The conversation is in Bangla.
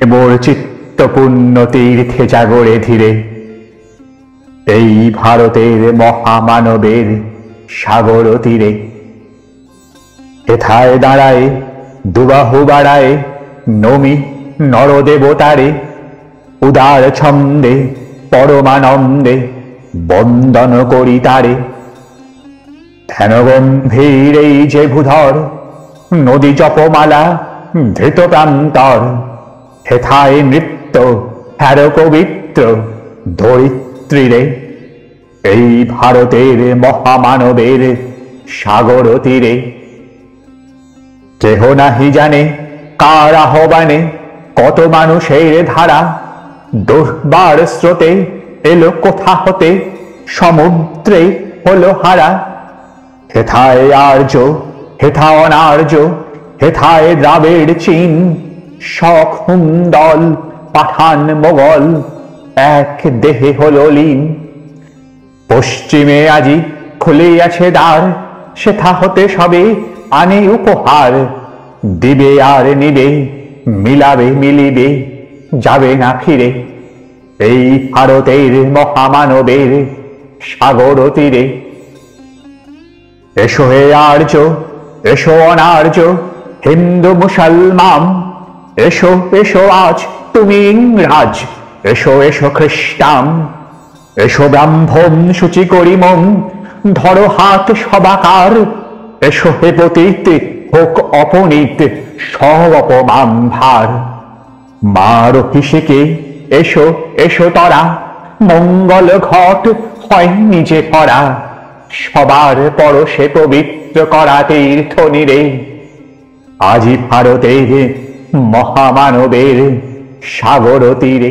মোর চিত্তপূর্ণ তীর্থে জাগরে ধীরে, এই ভারতের মহামানবের সাগর তীরে। হেথায় দাঁড়ায় দুবাহু বাড়ায় নমি নরদেবতারে, উদার ছন্দে পরমানন্দে বন্দন করি তারে। ধ্যান গম্ভীর এই যে ভূধর, নদী জপমালা ধৃত প্রান্তর। হেথায় নৃত্য হ্যার পবিত্র ধরিত্রীরে, এই ভারতের মহামানবের সাগর তীরে। কেহ নাহি জানে কার আহ্বানে কত মানুষের ধারা, দুর্বার স্রোতে এলো কোথা হতে সমুদ্রে হলো হারা। হেথায় আর্য হেথা অনার্য, হেথায় দ্রাবিড় চীন, শক হুমদল পাঠান মোগল এক দেহে হলো লীন। পশ্চিমে আজি খুলিয়াছে দ্বার, সেথা হতে সবে আনে উপহার। দিবে আর নিবে মিলাবে মিলিবে যাবে না ফিরে, এই ভারতের মহামানবের সাগর তীরে। এসো হে আর্য এসো অনার্য, হিন্দু মুসলমান এসো এসো আজ তুমি ইংরাজ, এসো এসো খ্রিস্টান। এসো ব্রাহ্মণ সূচি করি মন, ধরো হাত সবাকার। এসো হে পতিত হোক অপনীত সব অপমান ভার। মার অভিষেকে এসো এসো তরা, মঙ্গল ঘট হয় নিজে করা। সবার পরশে পবিত্র করা তীর্থ নিরে, আজি ভারতের মহামানবের সাগর তীরে।